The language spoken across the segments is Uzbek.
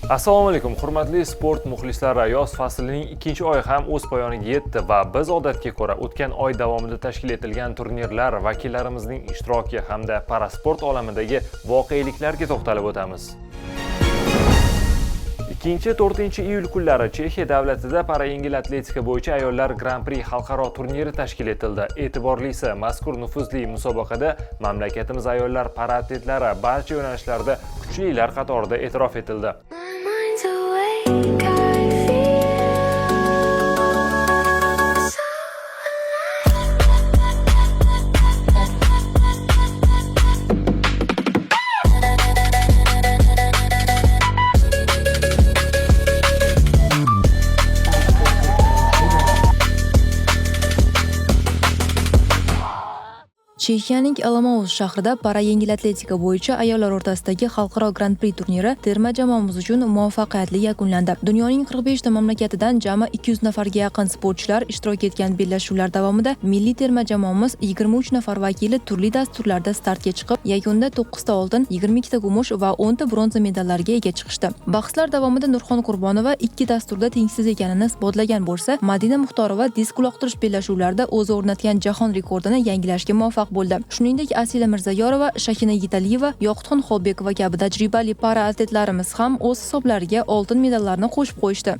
Assalomu alaykum, hurmatli sport muxlislari. Yoz faslining ikkinchi oyi ham o'z poyoniga yetdi va biz odatga ko'ra o'tgan oy davomida tashkil etilgan turnirlar, vakillarimizning ishtiroki hamda parasport olamidagi voqeliklarga to'xtalib o'tamiz. 2-4 iyul kunlari Chexiya davlatida parayengil atletika bo'yicha ayollar Grand Prix xalqaro turniri tashkil etildi. E'tiborlisi, mazkur nufuzli musobaqada mamlakatimiz ayollar paraatletlari barcha yo'nalishlarda kuchlilar qatorida e'tirof etildi. Chexiyaning Olomouc shahrida parayengil atletika bo'yicha ayollar o'rtasidagi xalqaro Grand Prix turniri terma jamoamiz uchun muvaffaqiyatli yakunlandi. Dunyoning 45 ta mamlakatidan jami 200 nafarga yaqin sportchilar ishtirok etgan bellashuvlar davomida milliy terma jamoamiz 23 nafar vakili turli dasturlarda startga chiqib, yakunda 9 ta oltin, 22 ta kumush va 10 ta bronza medallarga ega chiqishdi. Bahslar davomida Nurxon Qurbonova 2 dasturda tengsiz ekanini isbotlagan bo'lsa, Madina Muxtorova disk uloqtirish bellashuvlarida o'zi o'rnatgan jahon rekordini yangilashga muvaffaq bo'ldi. Shuningdek, Asila Mirzayorova, Shakina Yitaliyeva, Yoqutxon Xolbekova kabi tajribali para atletlarimiz ham o'z hisoblariga oltin medallarni qo'shib qo'yishdi.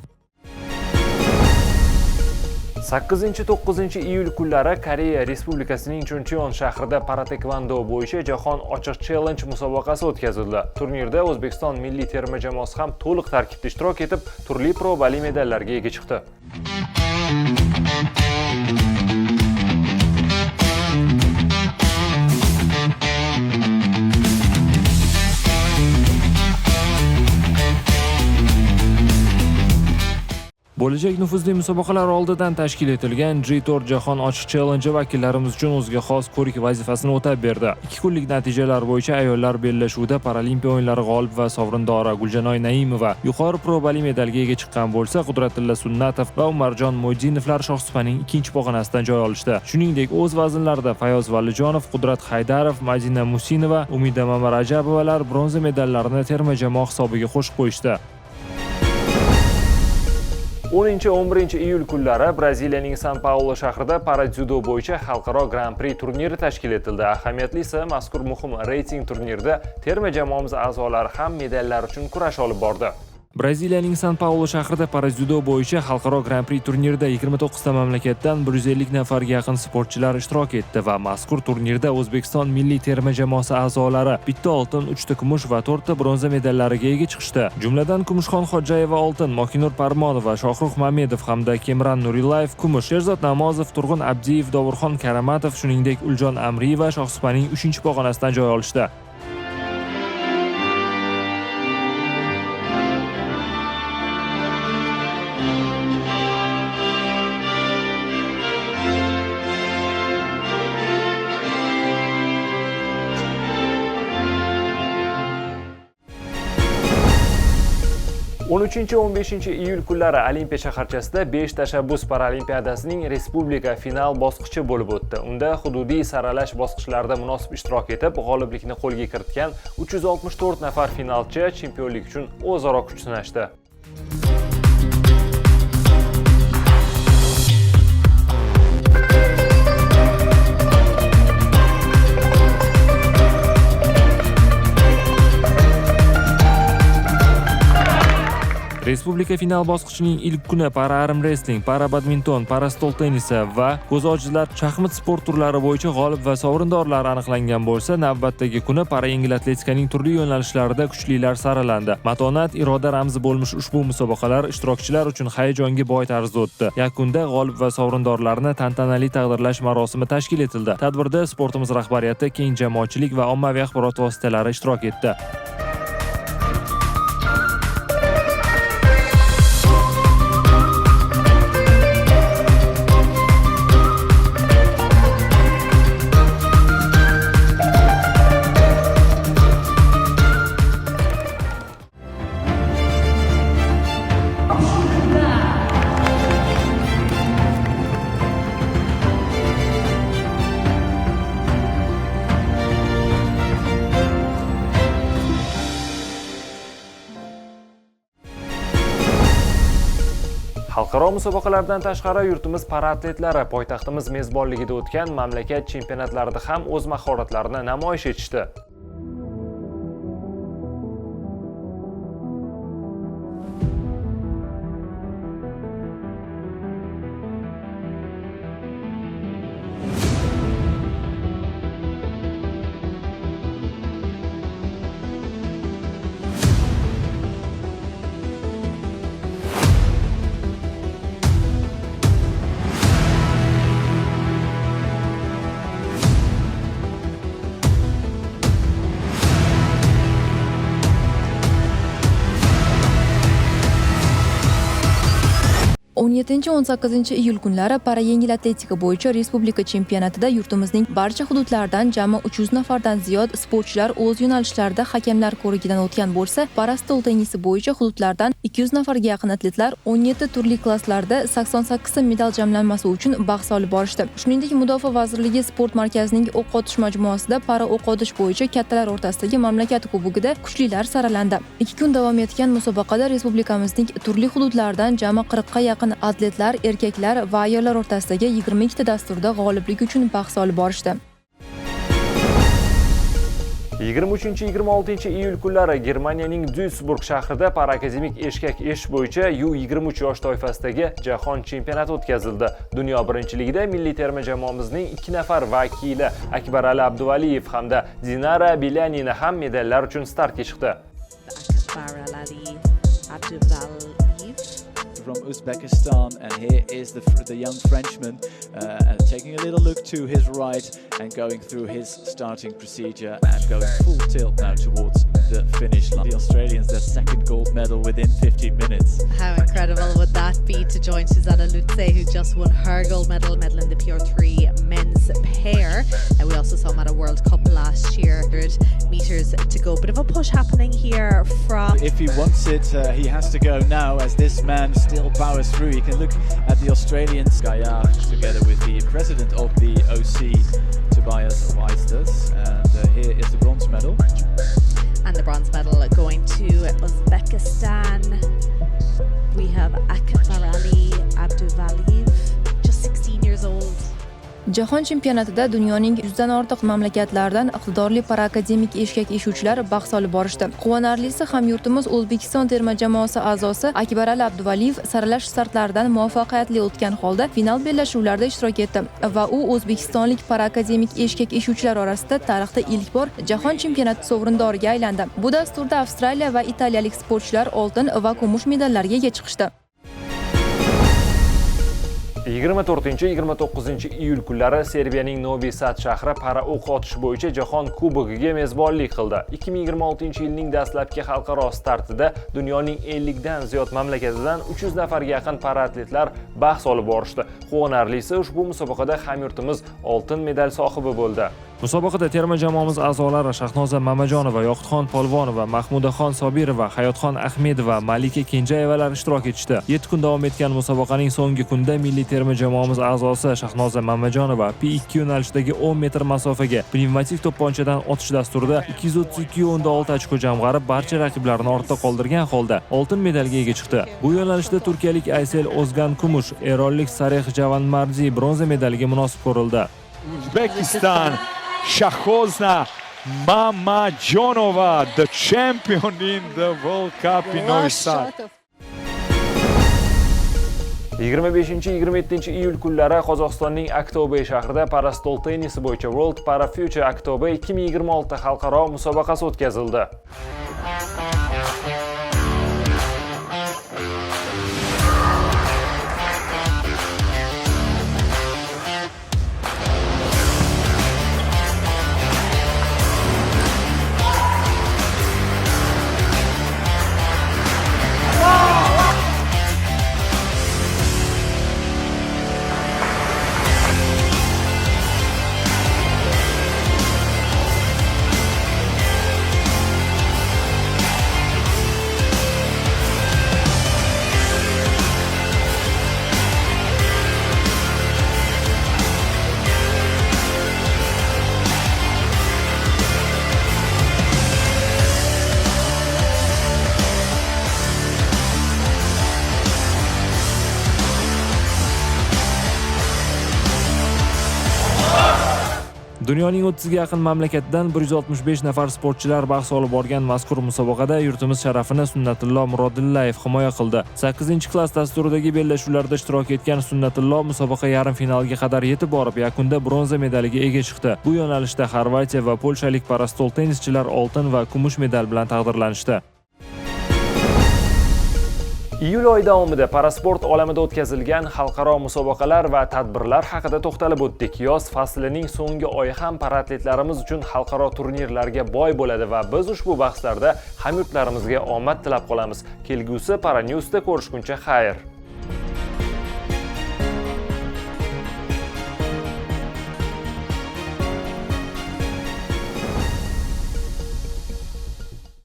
8-9 iyul kunlari Koreya Respublikasining Chuncheon shahrida paratekvando bo'yicha jahon ochiq challenge musobaqasi o'tkazildi. Turnirda O'zbekiston milliy terma jamoasi ham to'liq tarkibda ishtirok etib, turli probali medallarga ega chiqdi. Bo'lajak nufuzli musobaqalar oldidan tashkil etilgan G4 jahon ochiq challenge vakillarimiz uchun o'ziga xos ko'rik vazifasini o'tab berdi. 2 kunlik natijalar bo'yicha ayollar bellashuvida Paralimpiya o'yinlari g'olib va sovrindori Guljanoy Naimova yuqori probali medalga ega chiqqan bo'lsa, Qudratilla Sunnatov va Umarjon Mo'jinovlar shohsupaning ikkinchi pog'onasidan joy olishdi. Shuningdek, o'z vaznlarida Fayoz Valijonov, Qudrat Haydarov, Madina Musinova, Umida Mamarajabovalar bronza medallarni terma jamoa hisobiga qo'shib qo'yishdi. 10-11 iyul kunlari Braziliyaning San-Paulo shahrida paradzyudo bo'yicha xalqaro Grand Prix turniri tashkil etildi. Ahamiyatlisi, mazkur muhim reyting turnirida terma jamoamiz a'zolari ham medallar uchun kurash olib bordi. Braziliyaning San-Paulo shahrida paradzyudo bo'yicha xalqaro Grand Prix turnirida 29 ta mamlakatdan 150 nafarga yaqin sportchilar ishtirok etdi va mazkur turnirda O'zbekiston milliy terma jamoasi a'zolari 1 oltin, 3 ta kumush va 4 ta bronza medallariga ega chiqishdi. Jumladan Kumushxon Xojayeva oltin, Mokinur Parmonova, Shohruh Mamedov hamda Kemran Nurillayev kumush, Sherzod Namozov, Turg'un Abdiyev, Dovurxon Karamatov, shuningdek Uljon Amriyeva shohsupaning 3-chi pog'onasidan joy olishdi. On 13-15 iyul kunlari Olimpiya shaharchasida 5 tashabbus paralimpiadasining respublika final bosqichi bo'lib o'tdi. Unda hududiy saralash bosqichlarida munosib ishtirok etib, g'oliblikni qo'lga kiritgan 364 nafar finalchi chempionlik uchun o'zaro kuch sinashdi. Respublika final bosqichining ilk kuni para arm wrestling, para badminton, para stol tennisi va ko'z ojizlar shaxmat sport turlari bo'yicha g'olib va sovrindorlar aniqlangan bo'lsa, navbatdagi kuni para yengil atletikaning turli yo'nalishlarida kuchlilar saralandi. Matonat, iroda ramzi bo'lmish ushbu musobaqalar ishtirokchilar uchun hayajonga boy tarzda o'tdi. Yakunda g'olib va sovrindorlarni tantanali taqdirlash marosimi tashkil etildi. Tadbirda sportimiz rahbariyati, keng jamoatchilik va ommaviy axborot vositalari ishtirok etdi. Xalqaro musobaqalardan tashqari yurtimiz paraatletlari poytaxtimiz mezbonligida o'tgan mamlakat chempionatlarida ham o'z mahoratlarini namoyish etishdi. o'n 17-18 iyul kunlari para yengil atletika bo'yicha respublika chempionatida yurtimizning barcha hududlaridan jami 300 nafardan ziyod sportchilar o'z yo'nalishlarida hakamlar ko'rigidan o'tgan bo'lsa, para stol tennisi bo'yicha hududlardan 200 nafarga yaqin atletlar 17 turli klasslarda 88 ta medal jamlanmasi uchun bahs olib borishdi. Shuningdek, Mudofaa vazirligi sport markazining o'q otish majmuasida para o'q otish bo'yicha kattalar o'rtasidagi mamlakat kubogida kuchlilar saralandi. 2 kun davom etgan musobaqada respublikamizning turli hududlaridan jami 40 ga yaqin atletlar, erkaklar va ayollar o'rtasidagi 22 ta dasturda g'oliblik uchun bahs olib borishdi. 23-26 iyul kunlari Germaniyaning Duisburg shahrida paraakademik eshkak esh bo'yicha U23 yosh toifasidagi jahon chempionati o'tkazildi. Dunyo birinchiligida milliy terma jamoamizning 2 nafar vakili Akbarali Abduvaliyev hamda Dinara Bilyanina ham medallar uchun startga chiqdi. From Uzbekistan, and here is the young Frenchman and taking a little look to his right and going through his starting procedure and going full tilt now towards the finish line. The Australians, their second gold medal within 15 minutes. How incredible would that be to join Susanna Lutze, who just won her gold medal in the PR3 men's pair. And we also saw him at a World Cup last year. 100 meters to go. Bit of a push happening here from... If he wants it, he has to go now as this man still powers through. You can look at the Australians, Gaia, together with the president of the OC, Tobias Weisters. And here is the bronze medal. And the bronze medal going to Uzbekistan. We have Akbarali Abduvaliyev, just 16 years old. Jahon chempionatida dunyoning 100 dan ortiq mamlakatlaridan iqtidorli paraakademik eshkak eshuvchilar bahs olib borishdi. Quvonarlisi hamyurtimiz O'zbekiston terma jamoasi a'zosi Akbarali Abduvaliyev saralash startlaridan muvaffaqiyatli o'tgan holda final bellashuvlarida ishtirok etdi va u o'zbekistonlik paraakademik eshkak eshuvchilar orasida tarixda ilk bor jahon chempionati sovrindoriga aylandi. Bu dasturda Avstraliya va italiyalik sportchilar oltin va kumush medallarga ega chiqishdi. 24-29 iyul kunlari Serbiyaning Novi Sad shahri para o'q otish bo'yicha jahon kubogiga mezbonlik qildi. 2026-yilning dastlabki xalqaro startida dunyoning 50 dan ziyod mamlakatidan 300 nafarga yaqin paraatletlar bahs olib borishdi. Quvonarlisi ushbu musobaqada hamyurtimiz oltin medal sohibi bo'ldi. Musobaqada terma jamoamiz a'zolari Shahnoza Mamajonova, Yoqutxon Polvonova, Mahmudaxon Sobirova, Hayotxon Ahmedova, Malika Kenjayevalar ishtirok etishdi. 7 kun davom etgan musobaqaning so'nggi kunida milliy terma jamoamiz a'zosi Shahnoza Mamajonova P2 yo'nalishdagi 10 metr masofaga pnevmatik to'pponchadan otish dasturida 232.6 ochko jamg'arib, barcha raqiblarini ortda qoldirgan holda oltin medalga ega chiqdi. Bu yo'nalishda turkiyalik Aysel Ozgan kumush, eronlik Sareh Javanmarzi bronza medaliga munosib ko'rildi. Uzbekistan Shahnoza Mamajonova, the champion in the World Cup in Novi Sad. 25-27 iyul kunlari Qozog'istonning Aqto'be shahrida para stol tennisi bo'yicha World Para Future Aqto'be 2026 xalqaro musobaqasi o'tkazildi. Dunyoning 30 ga yaqin mamlakatidan 165 nafar sportchilar bahs olib borgan mazkur musobaqada yurtimiz sharafini Sunnatullo Murodillayev himoya qildi. 8-klass dasturidagi bellashuvlarda ishtirok etgan Sunnatullo musobaqa yarim finaliga qadar yetib borib, yakunda bronza medaliga ega chiqdi. Bu yo'nalishda Xorvatiya va polshalik parastol tennischilar oltin va kumush medal bilan taqdirlanishdi. Iyul oyi davomida parasport olamida o'tkazilgan xalqaro musobaqalar va tadbirlar haqida to'xtalib o'tdik. Yoz faslining so'nggi oyi ham paraatletlarimiz uchun xalqaro turnirlarga boy bo'ladi va biz ushbu bahslarda hamyurtlarimizga omad tilab qolamiz. Kelgusi Paranews'da ko'rishguncha xayr.